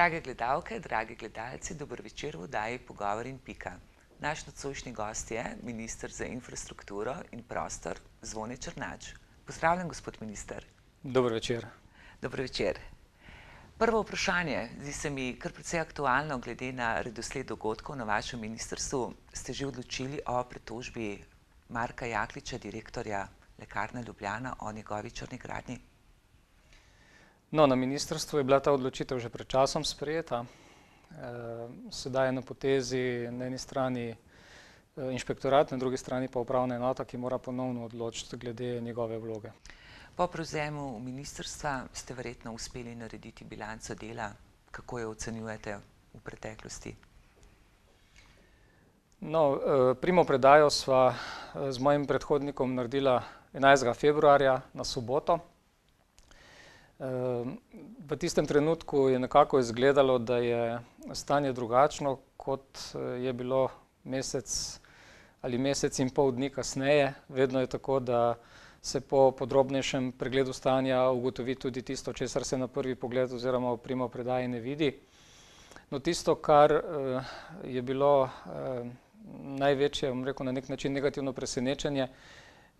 Drage gledalke, dragi gledalci, dober večer v oddaji Pogovor in pika. Naš nocojšnji gost je minister za infrastrukturo in prostor Zvone Černač. Pozdravljen, gospod minister. Dober večer. Dober večer. Prvo vprašanje, zdi se mi kar precej aktualno glede na redosled dogodkov na vašem ministrstvu. Ste že odločili o pritožbi Marka Jakliča, direktorja Lekarne Ljubljana, o njegovi črni gradnji? No, na ministrstvu je bila ta odločitev že pred časom sprejeta. Sedaj je na potezi na eni strani inšpektorat, na drugi strani pa upravna enota, ki mora ponovno odločiti glede njegove vloge. Po prevzemu ministrstva ste verjetno uspeli narediti bilanco dela. Kako jo ocenjujete v preteklosti? No, primopredajo sva z mojim predhodnikom naredila 11. februarja na soboto. V tistem trenutku je nekako izgledalo, da je stanje drugačno, kot je bilo mesec ali mesec in pol dni kasneje. Vedno je tako, da se po podrobnejšem pregledu stanja ugotovi tudi tisto, česar se na prvi pogled oziroma v primopredaji ne vidi. No, tisto, kar je bilo največje, bom rekel, na nek način negativno presenečenje,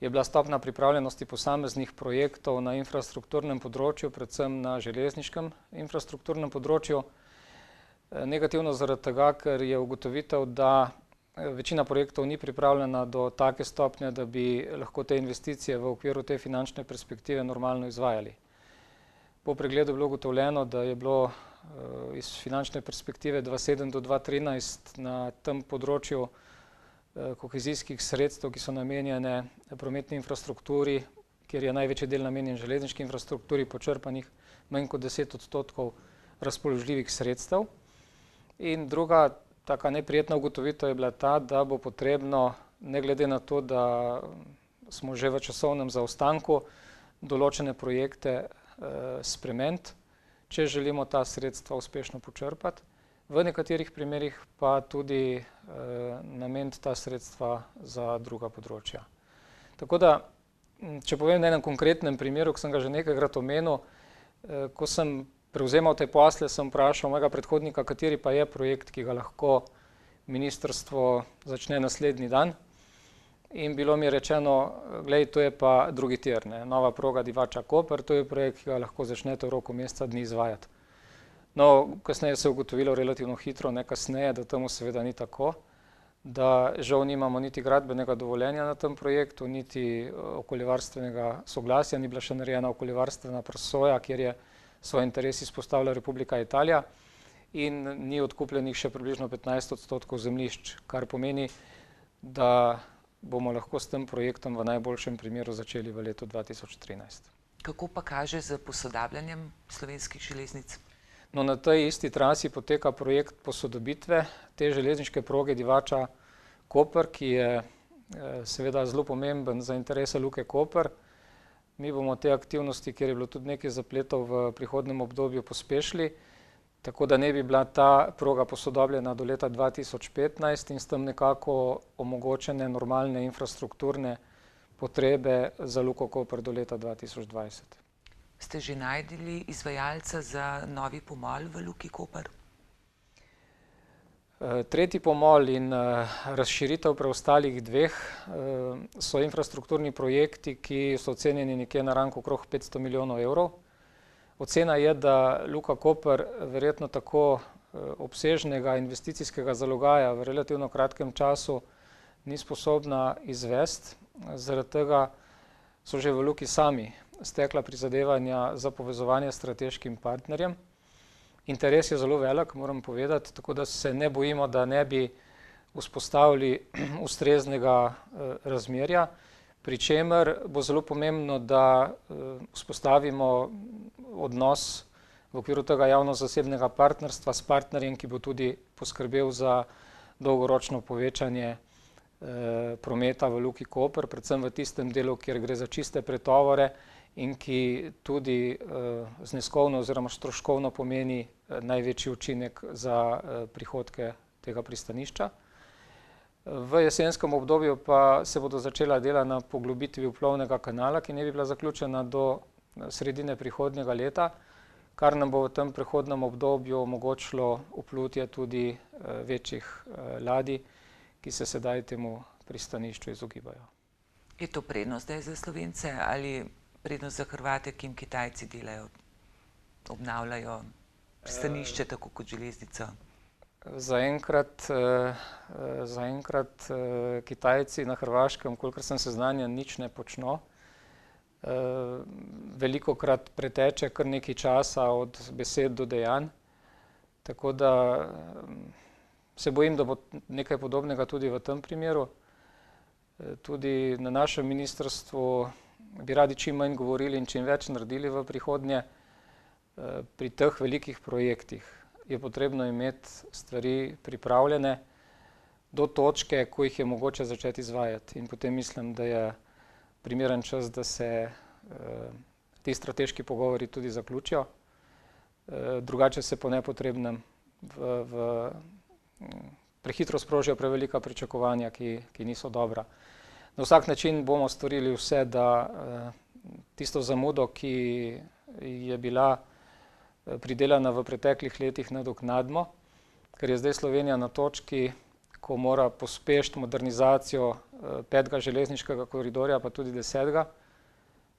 je bila stopnja pripravljenosti posameznih projektov na infrastrukturnem področju, predvsem na železniškem infrastrukturnem področju. Negativno zaradi tega, ker je ugotovitev, da večina projektov ni pripravljena do take stopnje, da bi lahko te investicije v okviru te finančne perspektive normalno izvajali. Po pregledu je bilo ugotovljeno, da je bilo iz finančne perspektive 2007 do 2013 na tem področju kohezijskih sredstev, ki so namenjene prometni infrastrukturi, kjer je največji del namenjen železniški infrastrukturi, počrpanih manj kot 10% razpoložljivih sredstev. In druga taka neprijetna ugotovitev je bila ta, da bo potrebno, ne glede na to, da smo že v časovnem zaostanku, določene projekte spremeniti, če želimo ta sredstva uspešno počrpati. V nekaterih primerih pa tudi nameniti ta sredstva za druga področja. Tako da, če povem na enem konkretnem primeru, ki sem ga že nekajkrat omenil, ko sem prevzemal te posle, sem vprašal mojega predhodnika, kateri pa je projekt, ki ga lahko ministrstvo začne naslednji dan. In bilo mi je rečeno, glej, to je pa drugi tir, nova proga Divača-Koper, to je projekt, ki ga lahko začnete v roku meseca dni izvajati. No, kasneje se je ugotovilo relativno hitro, ne kasneje, da temu seveda ni tako, da žal nimamo niti gradbenega dovoljenja na tem projektu, niti okoljevarstvenega soglasja, ni bila še narejena okoljevarstvena presoja, kjer je svoj interes izpostavila Republika Italija, in ni odkupljenih še približno 15% zemljišč, kar pomeni, da bomo lahko s tem projektom v najboljšem primeru začeli v letu 2013. Kako pa kaže z posodabljanjem slovenskih železnic? No, na tej isti trasi poteka projekt posodobitve te železniške proge Divača-Koper, ki je seveda zelo pomemben za interese Luke Koper. Mi bomo te aktivnosti, kjer je bilo tudi nekaj zapletov v prihodnjem obdobju, pospešili, tako da ne bi bila ta proga posodobljena do leta 2015 in s tem nekako omogočene normalne infrastrukturne potrebe za Luko Koper do leta 2020. Ste že najdeli izvajalca za novi pomol v Luki Koper? Tretji pomol in razširitev preostalih dveh so infrastrukturni projekti, ki so ocenjeni nekje na rang okrog 500 milijonov evrov. Ocena je, da Luka Koper verjetno tako obsežnega investicijskega zalogaja v relativno kratkem času ni sposobna izvesti. Zaradi tega so že v Luki sami stekla prizadevanja za povezovanje s strateškim partnerjem. Interes je zelo velik, moram povedati, tako da se ne bojimo, da ne bi vzpostavili ustreznega razmerja, pri čemer bo zelo pomembno, da vzpostavimo odnos v okviru tega javno-zasebnega partnerstva s partnerjem, ki bo tudi poskrbel za dolgoročno povečanje prometa v Luki Koper, predvsem v tistem delu, kjer gre za čiste pretovore in ki tudi zneskovno oziroma stroškovno pomeni največji učinek za prihodke tega pristanišča. V jesenskem obdobju pa se bodo začela dela na poglobitvi uplovnega kanala, ki ne bi bila zaključena do sredine prihodnjega leta, kar nam bo v tem prehodnem obdobju omogočilo vplutje tudi večjih ladij, ki se sedaj temu pristanišču izogibajo. Je to prednost zdaj za Slovence ali prednost za Hrvate, ki jim Kitajci delajo, obnavljajo pristanišče tako kot železnico? Zaenkrat Kitajci na Hrvaškem, kolikor sem seznanjen, nič ne počno. Velikokrat preteče kar nekaj časa od besed do dejanj, tako da se bojim, da bo nekaj podobnega tudi v tem primeru. Tudi na našem ministrstvu bi radi čim manj govorili in čim več naredili v prihodnje. Pri teh velikih projektih je potrebno imeti stvari pripravljene do točke, ko jih je mogoče začeti izvajati. In potem mislim, da je primeren čas, da se ti strateški pogovori tudi zaključijo. Drugače se po nepotrebnem prehitro sprožijo prevelika pričakovanja, ki niso dobra. Na vsak način bomo storili vse, da tisto zamudo, ki je bila pridelana v preteklih letih, nadoknadimo, ker je zdaj Slovenija na točki, ko mora pospešiti modernizacijo 5. železniškega koridorja, pa tudi 10.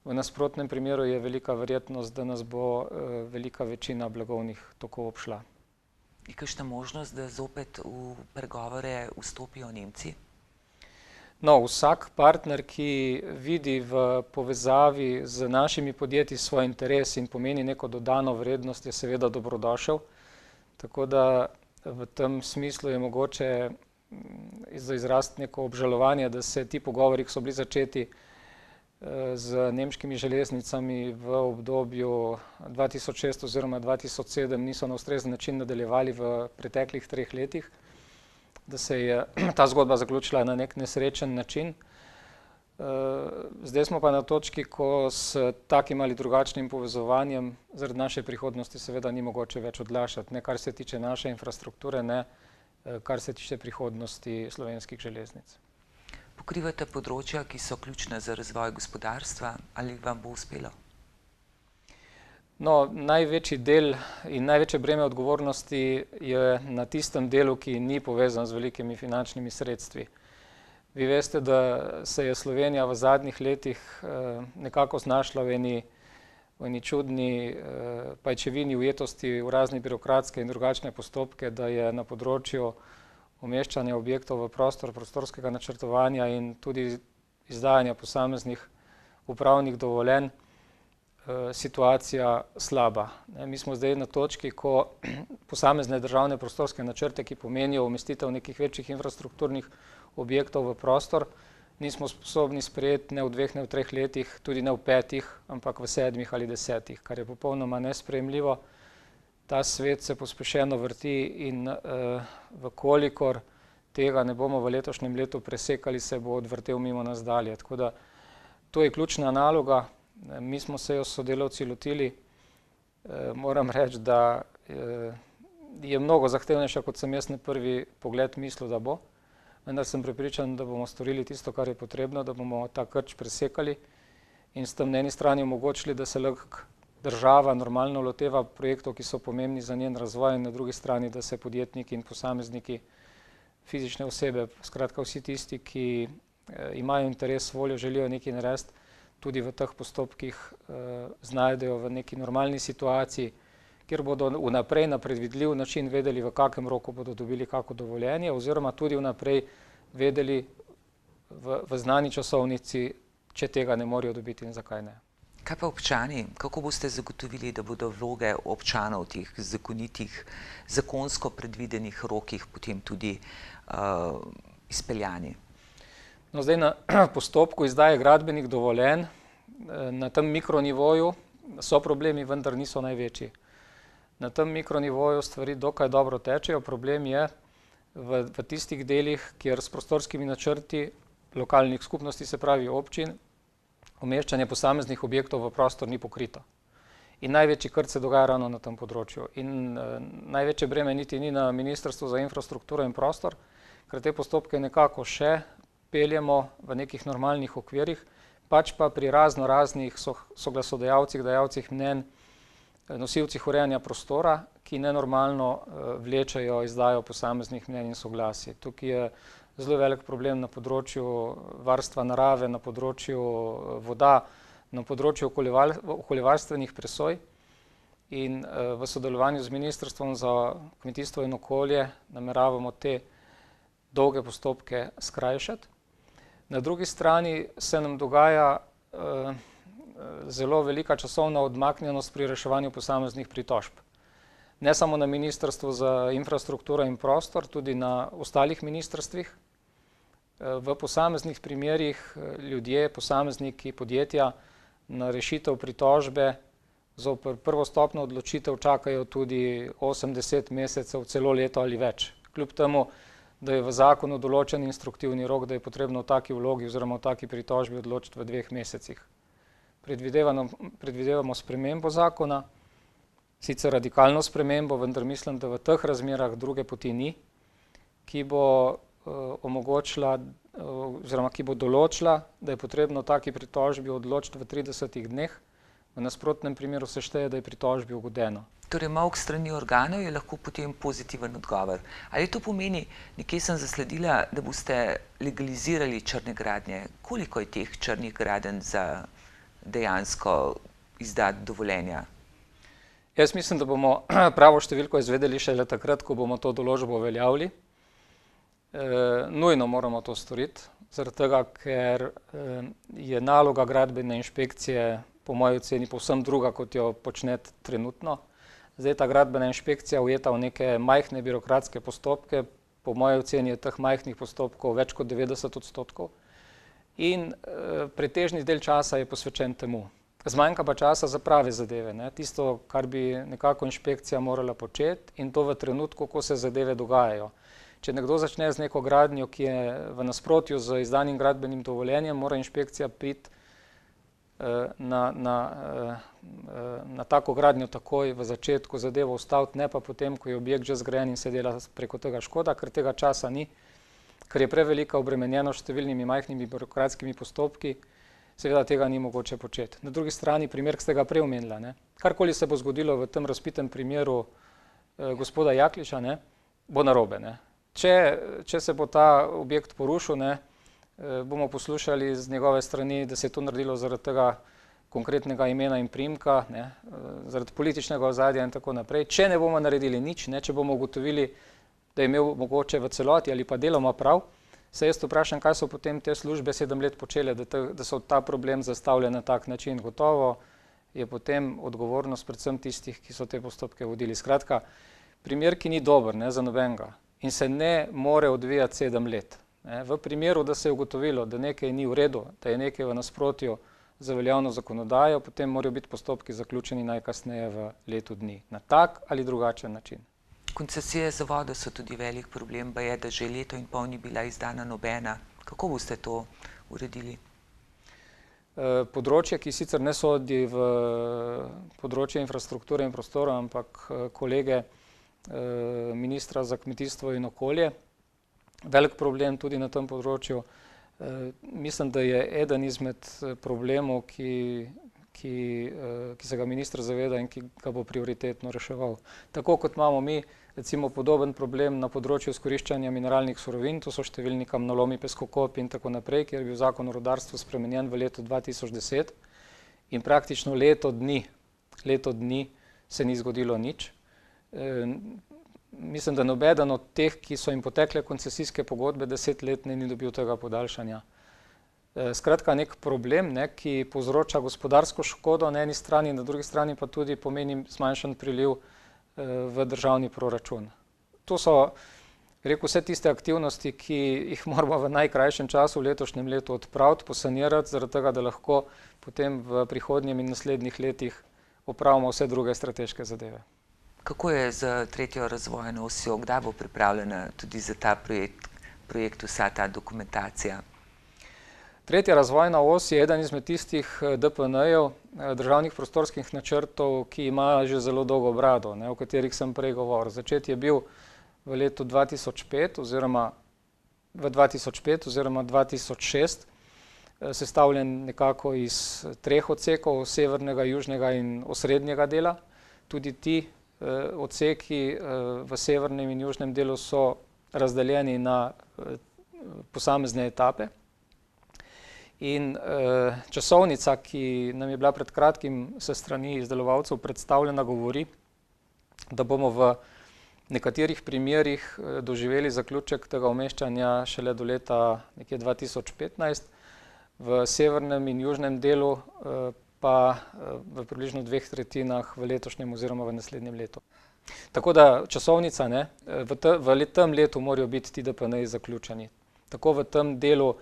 V nasprotnem primeru je velika verjetnost, da nas bo velika večina blagovnih tokov obšla. Je kakšna možnost, da zopet v pregovore vstopijo Nemci? No, vsak partner, ki vidi v povezavi z našimi podjetji svoj interes in pomeni neko dodano vrednost, je seveda dobrodošel. Tako da v tem smislu je mogoče izraziti neko obžalovanje, da se ti pogovori, ki so bili začeti z nemškimi železnicami v obdobju 2006 oziroma 2007, niso na ustrezen način nadaljevali v preteklih 3 letih, da se je ta zgodba zaključila na nek nesrečen način. Zdaj smo pa na točki, ko s takim ali drugačnim povezovanjem zaradi naše prihodnosti seveda ni mogoče več odlašati, ne kar se tiče naše infrastrukture, ne kar se tiče prihodnosti slovenskih železnic. Pokrivate področja, ki so ključna za razvoj gospodarstva, ali vam bo uspelo? No, največji del in največje breme odgovornosti je na tistem delu, ki ni povezan z velikimi finančnimi sredstvi. Vi veste, da se je Slovenija v zadnjih letih nekako znašla v eni čudni pajčevini ujetosti v razne birokratske in drugačne postopke, da je na področju umeščanja objektov v prostor, prostorskega načrtovanja in tudi izdajanja posameznih upravnih dovoljenj situacija slaba. Mi smo zdaj na točki, ko posamezne državne prostorske načrte, ki pomenijo umestitev nekih večjih infrastrukturnih objektov v prostor, nismo sposobni sprejeti ne v 2, ne v 3 letih, tudi ne v 5, ampak v 7 ali 10, kar je popolnoma nesprejemljivo. Ta svet se pospešeno vrti in vkolikor tega ne bomo v letošnjem letu presekali, se bo odvrtel mimo nas dalje. Tako da to je ključna naloga. Mi smo se jo s sodelavci lotili. Moram reči, da je mnogo zahtevnejša, kot sem jaz na prvi pogled mislil, da bo. Vendar sem prepričan, da bomo storili tisto, kar je potrebno, da bomo ta krč presekali in s tem na eni strani omogočili, da se lahko država normalno loteva projektov, ki so pomembni za njen razvoj, in na drugi strani, da se podjetniki in posamezniki, fizične osebe, skratka vsi tisti, ki imajo interes, voljo, želijo nekaj narediti, tudi v teh postopkih znajdejo v neki normalni situaciji, kjer bodo vnaprej na predvidljiv način vedeli, v kakem roku bodo dobili kako dovoljenje, oziroma tudi vnaprej vedeli v znani časovnici, če tega ne morejo dobiti in zakaj ne. Kaj pa občani? Kako boste zagotovili, da bodo vloge občanov v teh zakonitih, zakonsko predvidenih rokih potem tudi izpeljani? No, zdaj na postopku izdaje gradbenih dovoljenj na tem mikronivoju so problemi, vendar niso največji. Na tem mikronivoju stvari dokaj dobro tečejo. Problem je v tistih delih, kjer s prostorskimi načrti lokalnih skupnosti, se pravi občin, umeščanje posameznih objektov v prostor ni pokrito. In največji krč se dogaja ravno na tem področju. In največje breme niti ni na Ministrstvu za infrastrukturo in prostor, ker te postopke nekako še peljemo v nekih normalnih okvirih, pač pa pri raznih soglasodajalcih, dajalcih mnenj nosilcih urejanja prostora, ki nenormalno vlečejo izdajo posameznih mnenj in soglasij. Tukaj je zelo velik problem na področju varstva narave, na področju voda, na področju okoljevarstvenih presoj in v sodelovanju z Ministrstvom za kmetijstvo in okolje nameravamo te dolge postopke skrajšati. Na drugi strani se nam dogaja zelo velika časovna odmaknjenost pri reševanju posameznih pritožb. Ne samo na Ministrstvu za infrastrukturo in prostor, tudi na ostalih ministrstvih. V posameznih primerih ljudje, posamezniki, podjetja na rešitev pritožbe zoper prvostopno odločitev čakajo tudi 8-10 mesecev, celo leto ali več. Kljub temu, da je v zakonu določen instruktivni rok, da je potrebno v taki vlogi oziroma v taki pritožbi odločiti v 2 mesecih. Predvidevamo spremembo zakona, sicer radikalno spremembo, vendar mislim, da v teh razmerah druge poti ni, ki bo omogočila oziroma ki bo določila, da je potrebno v taki pritožbi odločiti v 30 dneh, v nasprotnem primeru se šteje, da je pritožbi ugodeno. Torej, molk strani organov je lahko potem pozitiven odgovor. Ali to pomeni, nekje sem zasledila, da boste legalizirali črne gradnje? Koliko je teh črnih gradenj za dejansko izdati dovoljenja? Jaz mislim, da bomo pravo številko izvedeli šele takrat, ko bomo to določbo uveljavili. Nujno moramo to storiti, zaradi tega, ker je naloga gradbene inšpekcije po moji oceni povsem druga, kot jo počnete trenutno. Zdaj ta gradbena inšpekcija ujeta v neke majhne birokratske postopke, po moji oceni je teh majhnih postopkov več kot 90%. In pretežni del časa je posvečen temu. Zmanjka pa časa za prave zadeve, tisto, kar bi nekako inšpekcija morala početi in to v trenutku, ko se zadeve dogajajo. Če nekdo začne z neko gradnjo, ki je v nasprotju z izdanim gradbenim dovoljenjem, mora inšpekcija priti na tako gradnjo takoj v začetku zadevo ustaviti, ne pa potem, ko je objekt že zgrajen in se dela preko tega škoda, ker tega časa ni, ker je prevelika obremenjenost številnimi majhnimi birokratskimi postopki, seveda tega ni mogoče početi. Na drugi strani primer, ki ste ga prej omenila, karkoli se bo zgodilo v tem razpitem primeru gospoda Jakliča, bo narobe. Če se bo ta objekt porušil, bomo poslušali z njegove strani, da se je to naredilo zaradi tega konkretnega imena in priimka, zaradi političnega ozadja in tako naprej. Če ne bomo naredili nič, če bomo ugotovili, da je imel mogoče v celoti ali pa deloma prav, se jaz vprašam, kaj so potem te službe 7 let počele, da so ta problem zastavljali na tak način. Gotovo je potem odgovornost predvsem tistih, ki so te postopke vodili. Skratka, primer, ki ni dober za nobenega in se ne more odvijati 7 let. V primeru, da se je ugotovilo, da nekaj ni v redu, da je nekaj v nasprotju z veljavno zakonodajo, potem morajo biti postopki zaključeni najkasneje v letu dni, na tak ali drugačen način. Koncesije za vodo so tudi velik problem, pa je, da že leto in pol ni bila izdana nobena. Kako boste to uredili? Področje, ki sicer ne sodi v področje infrastrukture in prostora, ampak kolege ministra za kmetijstvo in okolje, velik problem tudi na tem področju. Mislim, da je eden izmed problemov, ki se ga minister zaveda in ki ga bo prioritetno reševal. Tako kot imamo mi recimo podoben problem na področju izkoriščanja mineralnih surovin, to so številni kamnolomi, peskokopi in tako naprej, kjer je bil zakon o rudarstvu spremenjen v letu 2010 in praktično leto dni se ni zgodilo nič. Mislim, da nobeden od teh, ki so jim potekle koncesijske pogodbe 10 let, ni dobil tega podaljšanja. Skratka, nek problem, ki povzroča gospodarsko škodo na eni strani, na drugi strani pa tudi pomeni zmanjšan priliv v državni proračun. To so, rekel, vse tiste aktivnosti, ki jih moramo v najkrajšem času v letošnjem letu odpraviti, posanirati, zaradi tega, da lahko potem v prihodnjem in naslednjih letih opravimo vse druge strateške zadeve. Kako je z tretjo razvojno osjo? Kdaj bo pripravljena tudi za ta projekt vsa ta dokumentacija? Tretja razvojna os je eden izmed tistih DPN-jev, državnih prostorskih načrtov, ki ima že zelo dolgo brado, o katerih sem prej govoril. Začet je bil v letu 2005 oziroma 2006, sestavljen nekako iz 3 odsekov, severnega, južnega in osrednjega dela. tudi ti odseki v severnem in južnem delu so razdeljeni na posamezne etape. In časovnica, ki nam je bila pred kratkim s strani izdelovalcev predstavljena, govori, da bomo v nekaterih primerih doživeli zaključek tega umeščanja šele do leta nekje 2015, v severnem in južnem delu pa v približno 2/3 v letošnjem oziroma v naslednjem letu. Tako da časovnica, ne, v tem letu morajo biti ti DPN-ji zaključeni. Tako v tem delu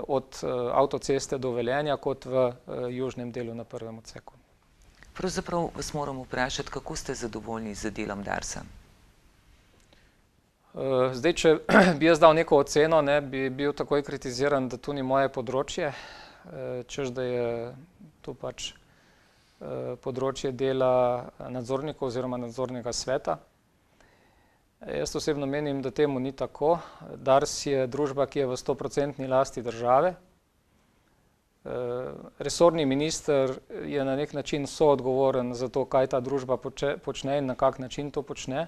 od avtoceste do Velenja, kot v južnem delu na prvem odseku. Pravzaprav vas moram vprašati, kako ste zadovoljni z delom Darsa? Zdaj, če bi jaz dal neko oceno, ne, bi bil takoj kritiziran, da to ni moje področje, češ da je to pač področje dela nadzornikov oziroma nadzornega sveta. Jaz osebno menim, da temu ni tako. Dars je družba, ki je v 100% lasti države. Resorni minister je na nek način soodgovoren za to, kaj ta družba počne in na kak način to počne.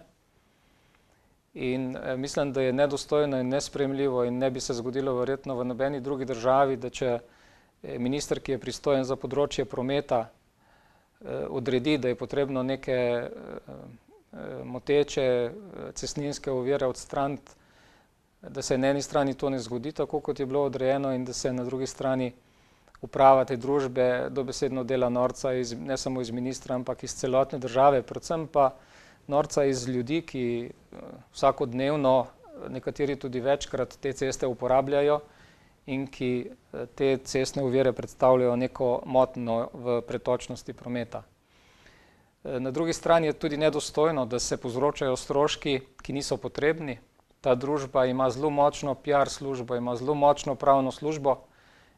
In mislim, da je nedostojno in nesprejemljivo in ne bi se zgodilo verjetno v nobeni drugi državi, da če minister, ki je pristojen za področje prometa, odredi, da je potrebno neke moteče cestninske ovire odstraniti, da se na eni strani to ne zgodi tako, kot je bilo odrejeno, in da se na drugi strani uprava te družbe dobesedno dela norca ne samo iz ministra, ampak iz celotne države, predvsem pa norca iz ljudi, ki vsakodnevno, nekateri tudi večkrat, te ceste uporabljajo in ki te cestne ovire predstavljajo neko motnjo v pretočnosti prometa. Na drugi strani je tudi nedostojno, da se povzročajo stroški, ki niso potrebni. Ta družba ima zelo močno PR službo, ima zelo močno pravno službo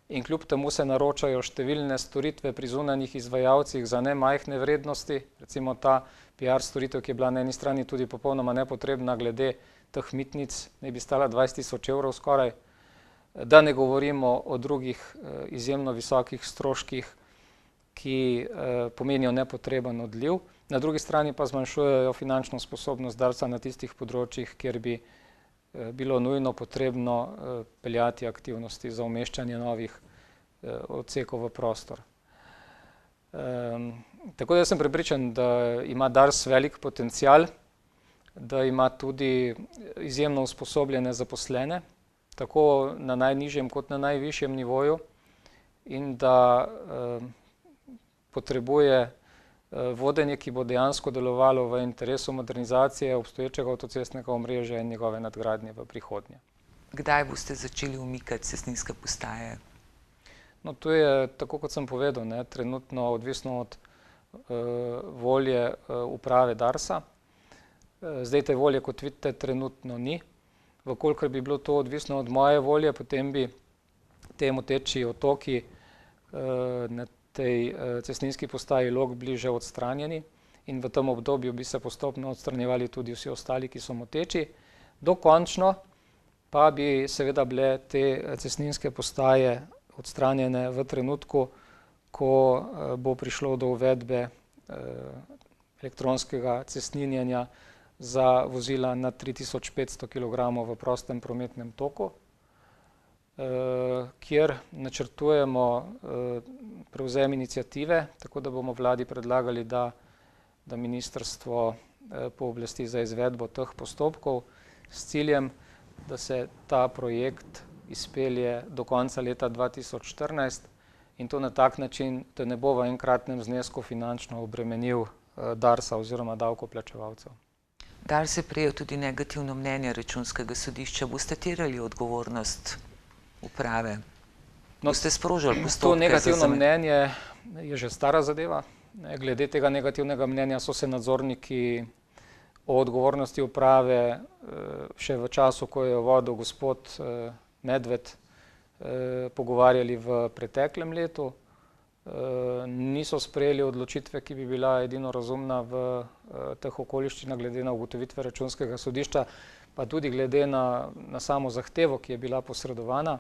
in kljub temu se naročajo številne storitve pri zunanjih izvajalcih za ne majhne vrednosti. Recimo ta PR storitev, ki je bila na eni strani tudi popolnoma nepotrebna glede teh mitnic, ne bi stala 20.000 evrov skoraj. Da ne govorimo o drugih izjemno visokih stroških, ki pomenijo nepotreben odliv. Na drugi strani pa zmanjšujejo finančno sposobnost Darsa na tistih področjih, kjer bi bilo nujno potrebno peljati aktivnosti za umeščanje novih odsekov v prostor. Tako da sem prepričan, da ima Dars velik potencial, da ima tudi izjemno usposobljene zaposlene, tako na najnižjem kot na najvišjem nivoju, in da potrebuje vodenje, ki bo dejansko delovalo v interesu modernizacije obstoječega avtocestnega omrežja in njegove nadgradnje v prihodnje. Kdaj boste začeli umikati cestninske postaje? No, to je, tako kot sem povedal, ne, trenutno odvisno od volje uprave Darsa. Zdaj te volje, kot vidite, trenutno ni. Vkolikor bi bilo to odvisno od moje volje, potem bi te moteči otoki na tej cestninski postaji Log bili že odstranjeni in v tem obdobju bi se postopno odstranjevali tudi vsi ostali, ki so moteči. Dokončno pa bi seveda bile te cestninske postaje odstranjene v trenutku, ko bo prišlo do uvedbe elektronskega cestninjenja za vozila nad 3500 kg v prostem prometnem toku, kjer načrtujemo prevzem iniciative, tako da bomo vladi predlagali, da ministrstvo pooblasti za izvedbo teh postopkov s ciljem, da se ta projekt izpelje do konca leta 2014 in to na tak način, da ne bo v enkratnem znesku finančno obremenil Darsa oziroma davkoplačevalcev. Dars je prejel tudi negativno mnenje Računskega sodišča. Boste terjali odgovornost uprave? Boste sprožili postopke? To negativno mnenje je že stara zadeva. Glede tega negativnega mnenja so se nadzorniki o odgovornosti uprave še v času, ko je vodil gospod Medved, pogovarjali v preteklem letu. Niso sprejeli odločitve, ki bi bila edino razumna v teh okoliščinah glede na ugotovitve Računskega sodišča, pa tudi glede na samo zahtevo, ki je bila posredovana.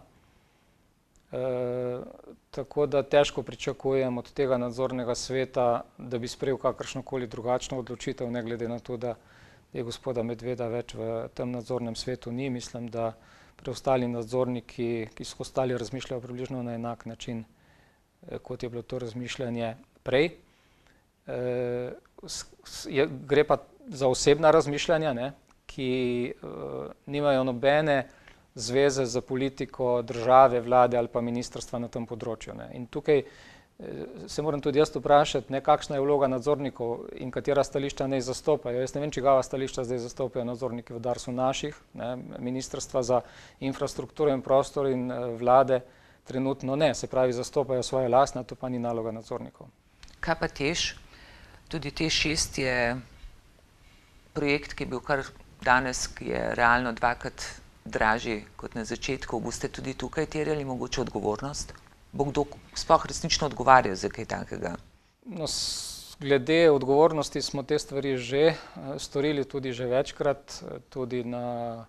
Tako da težko pričakujem od tega nadzornega sveta, da bi sprejel kakršnokoli drugačno odločitev, ne glede na to, da je gospoda Medveda več v tem nadzornem svetu ni. Mislim, da preostali nadzorniki, ki so ostali, razmišljajo približno na enak način, kot je bilo to razmišljanje prej. Gre pa za osebna razmišljanja, ne, ki nimajo nobene zveze za politiko države, vlade ali pa ministrstva na tem področju. Ne. In tukaj se moram tudi jaz vprašati, ne, kakšna je vloga nadzornikov in katera stališča naj zastopajo. Jaz ne vem, čigava stališča zdaj zastopajo nadzorniki v Darsu naših, ne, ministrstva za infrastrukturo in prostor in vlade trenutno ne, se pravi zastopajo svoje lastne, to pa ni naloga nadzornikov. Kaj pa TEŠ? Tudi TEŠ 6 je projekt, ki je bil kar danes, ki je realno dvakrat dražji kot na začetku. Boste tudi tukaj terjali mogoče odgovornost? Bo kdo sploh resnično odgovarjal za kaj takega? No, glede odgovornosti smo te stvari že storili tudi že večkrat, tudi na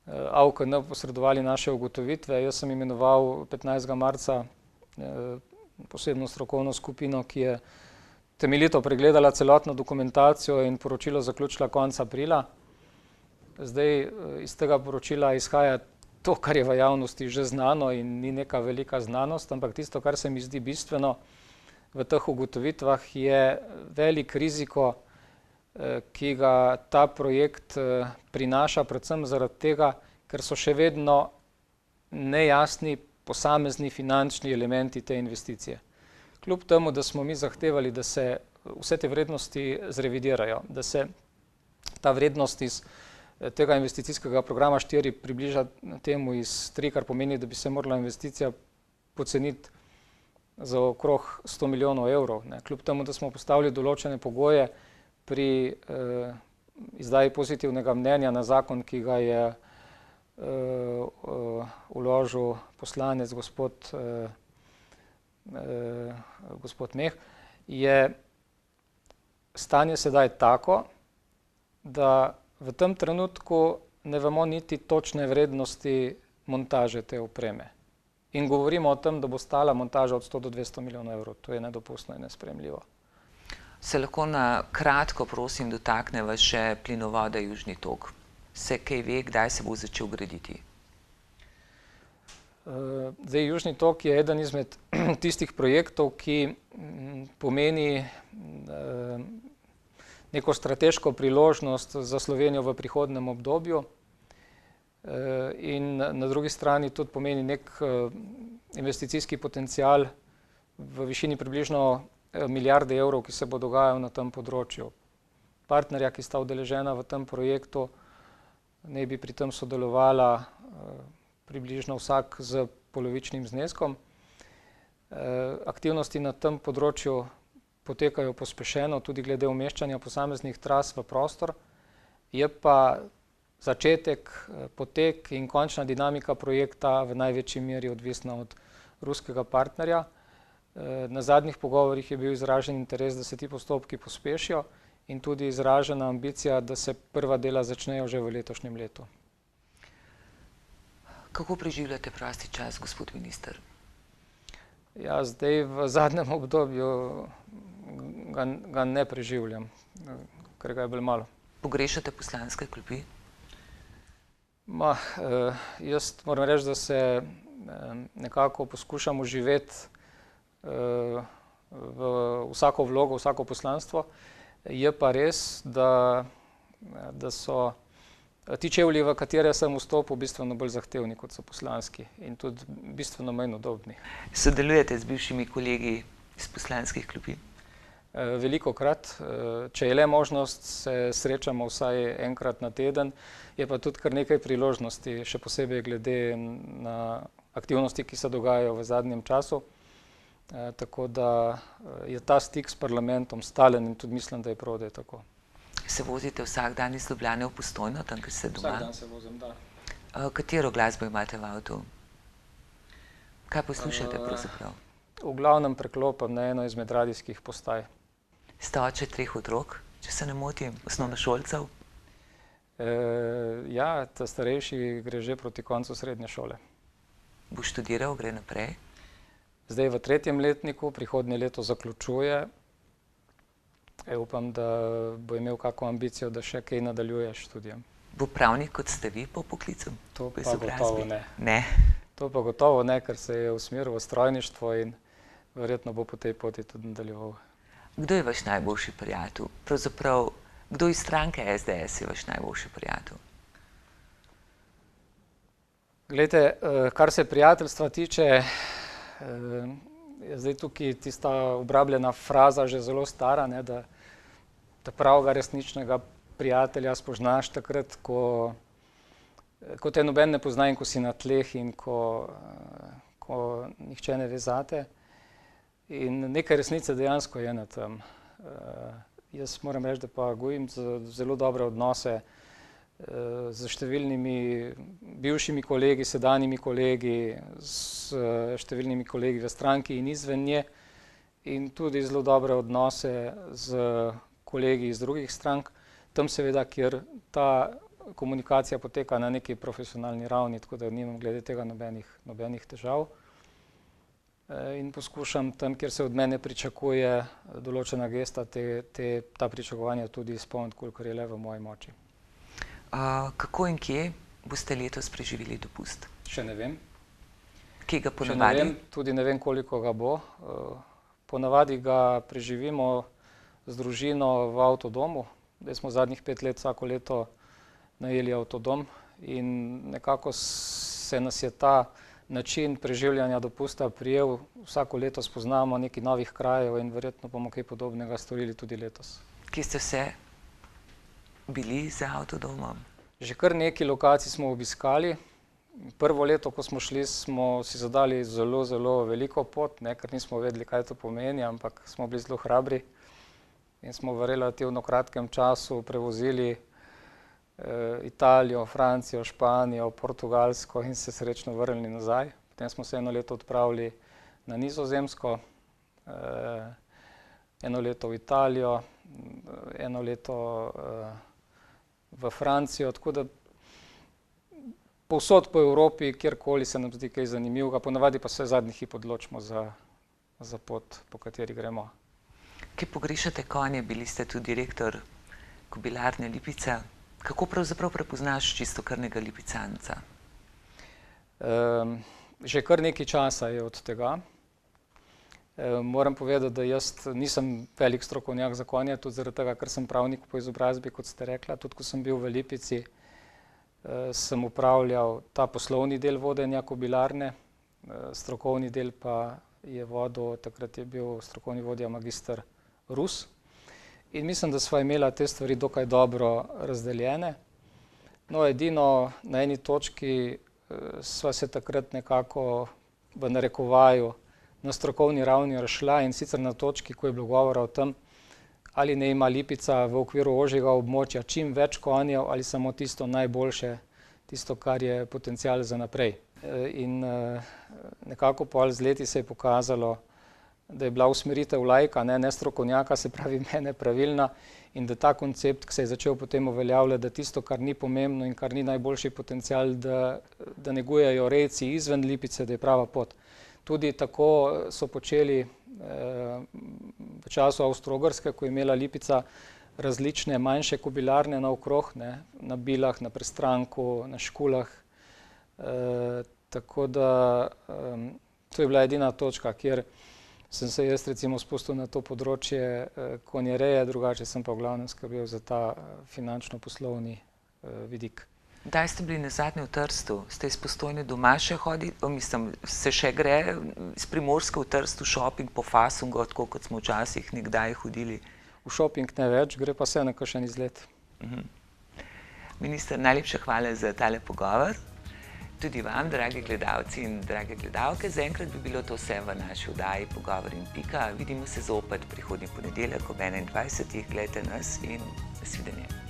AUKN posredovali naše ugotovitve. Jaz sem imenoval 15. marca posebno strokovno skupino, ki je temeljito pregledala celotno dokumentacijo in poročilo zaključila konec aprila. Zdaj iz tega poročila izhaja to, kar je v javnosti že znano in ni neka velika znanost, ampak tisto, kar se mi zdi bistveno v teh ugotovitvah, je velik riziko, ki ga ta projekt prinaša, predvsem zaradi tega, ker so še vedno nejasni posamezni finančni elementi te investicije. Kljub temu, da smo mi zahtevali, da se vse te vrednosti zrevidirajo, da se ta vrednost iz tega investicijskega programa 4 približa temu iz 3, kar pomeni, da bi se morala investicija poceniti za okrog 100 milijonov evrov. Ne. Kljub temu, da smo postavili določene pogoje pri izdaji pozitivnega mnenja na zakon, ki ga je vložil poslanec gospod Meh, je stanje sedaj tako, da v tem trenutku ne vemo niti točne vrednosti montaže te opreme. In govorimo o tem, da bo stala montaža od 100 do 200 milijonov evrov. To je nedopustno in nesprejemljivo. Se lahko na kratko, prosim, dotakneva še plinovoda Južni tok? Se kaj ve, kdaj se bo začel graditi? Zdaj, Južni tok je eden izmed tistih projektov, ki pomeni neko strateško priložnost za Slovenijo v prihodnjem obdobju in na drugi strani tudi pomeni nek investicijski potencial v višini približno milijarde evrov, ki se bo dogajal na tem področju. Partnerja, ki sta udeležena v tem projektu, naj bi pri tem sodelovala približno vsak z polovičnim zneskom. Aktivnosti na tem področju potekajo pospešeno, tudi glede umeščanja posameznih tras v prostor. Je pa začetek, potek in končna dinamika projekta v največji meri odvisna od ruskega partnerja. Na zadnjih pogovorih je bil izražen interes, da se ti postopki pospešijo in tudi izražena ambicija, da se prva dela začnejo že v letošnjem letu. Kako preživljate prosti čas, gospod minister? Ja, zdaj v zadnjem obdobju ga ne preživljam, ker ga je bolj malo. Pogrešate poslanske klopi? Jaz moram reči, da se nekako poskušam vživeti v vsako vlogo, vsako poslanstvo. Je pa res, da so ti čevlji, v katere sem vstopil, bistveno bolj zahtevni, kot so poslanski in tudi bistveno manj udobni. Sodelujete z bivšimi kolegi iz poslanskih klopi? Velikokrat. Če je le možnost, se srečamo vsaj enkrat na teden. Je pa tudi kar nekaj priložnosti, še posebej glede na aktivnosti, ki se dogajajo v zadnjem času. Tako da je ta stik s parlamentom stalen in tudi mislim, da je prav, da je tako. Se vozite vsak dan iz Ljubljane v Postojno, tam, kjer ste doma? Vsak dan se vozim, da. Katero glasbo imate v avtu? Kaj poslušate pravzaprav? V glavnem preklopam na eno izmed radijskih postaj. Ste oče 3 otrok, če se ne motim, osnovnošolcev? Ja, ta starejši gre že proti koncu srednje šole. Bo študiral, gre naprej? Zdaj v 3. letniku, prihodnje leto zaključuje. Upam, da bo imel kakšno ambicijo, da še kaj nadaljuje s študijem. Bo pravnik, kot ste vi, po poklicu? To pa gotovo ne. Ne? To pa gotovo ne, ker se je usmeril v strojništvo in verjetno bo po tej poti tudi nadaljeval. Kdo je vaš najboljši prijatelj? Pravzaprav, kdo iz stranke SDS je vaš najboljši prijatelj? Glejte, kar se prijateljstva tiče, je zdaj tukaj tista obrabljena fraza že zelo stara, ne, da pravega resničnega prijatelja spoznaš takrat, ko te noben ne pozna in ko si na tleh in ko nihče ne ve zate. In nekaj resnice dejansko je na tem. Jaz moram reči, da pa gojim zelo dobre odnose z številnimi bivšimi kolegi, sedanjimi kolegi, s številnimi kolegi v stranki in izven nje in tudi zelo dobre odnose z kolegi iz drugih strank, tam seveda, kjer ta komunikacija poteka na neki profesionalni ravni, tako da nimam glede tega nobenih težav. In poskušam tam, kjer se od mene pričakuje določena gesta, ta pričakovanja tudi izpolniti, kolikor je le v moji moči. Kako in kje boste letos preživeli dopust? Še ne vem. Kje ga ponavadi? Še ne vem, tudi ne vem, koliko ga bo. Ponavadi ga preživimo z družino v avtodomu. Zdaj smo zadnjih 5 let vsako leto najeli avtodom in nekako se nas je ta način preživljanja dopusta prijel. Vsako leto spoznamo nekaj novih krajev in verjetno bomo kaj podobnega storili tudi letos. Kje ste vse bili z avtodomom? Že kar nekaj lokacij smo obiskali. Prvo leto, ko smo šli, smo si zadali zelo, zelo veliko pot, ker nismo vedeli, kaj to pomeni, ampak smo bili zelo hrabri in smo v relativno kratkem času prevozili Italijo, Francijo, Španijo, Portugalsko in se srečno vrnili nazaj. Potem smo se 1 leto odpravili na Nizozemsko, 1 leto v Italijo, 1 leto v Francijo, tako da povsod po Evropi, kjerkoli se nam zdi kaj zanimivega, ponavadi pa se zadnji hip odločimo za pot, po kateri gremo. Kaj pogrešate konje? Bili ste tudi direktor Kobilarne Lipica. Kako pravzaprav prepoznaš čistokrvnega lipicanca? Že kar nekaj časa je od tega. Moram povedati, da jaz nisem velik strokovnjak za konje, tudi zaradi tega, ker sem pravnik po izobrazbi, kot ste rekla. Tudi ko sem bil v Lipici, sem upravljal ta poslovni del vodenja kobilarne, strokovni del pa je vodil, takrat je bil strokovni vodja magister Rus. In mislim, da sva imela te stvari dokaj dobro razdeljene. No, edino na eni točki sva se takrat nekako v narekovaju na strokovni ravni razšla in sicer na točki, ko je bilo govora o tem, ali ne ima Lipica v okviru ožjega območja čim več konjev ali samo tisto najboljše, tisto, kar je potencial za naprej. In nekako pol z leti se je pokazalo, da je bila usmeritev laika, ne strokovnjaka, se pravi mene, pravilna in da ta koncept, ki se je začel potem uveljavljati, da tisto, kar ni pomembno in kar ni najboljši potencial, da negujejo rejci izven Lipice, da je prava pot. Tudi tako so počeli v času Avstro-Ogrske, ko je imela Lipica različne manjše kobilarne naokrog, na Bilah, na Prestranku, na Škulah. Tako da to je bila edina točka, kjer sem se jaz recimo spustil na to področje konjereje, drugače sem pa v glavnem skrbel za ta finančno-poslovni vidik. Kdaj ste bili nazadnje v Trstu? Ste iz Postojne doma še hodili? Mislim, se še gre iz Primorske v Trstu šoping po fasungu, tako kot smo včasih nekdaj hodili? V šoping ne več, gre pa se na kakšen izlet. Minister, najlepša hvala za tale pogovor. Tudi vam, dragi gledalci in drage gledalke, zaenkrat bi bilo to vse v naši oddaji Pogovor in pika. Vidimo se zopet prihodnji ponedeljek ob 21. Gledajte nas in nasvidenje.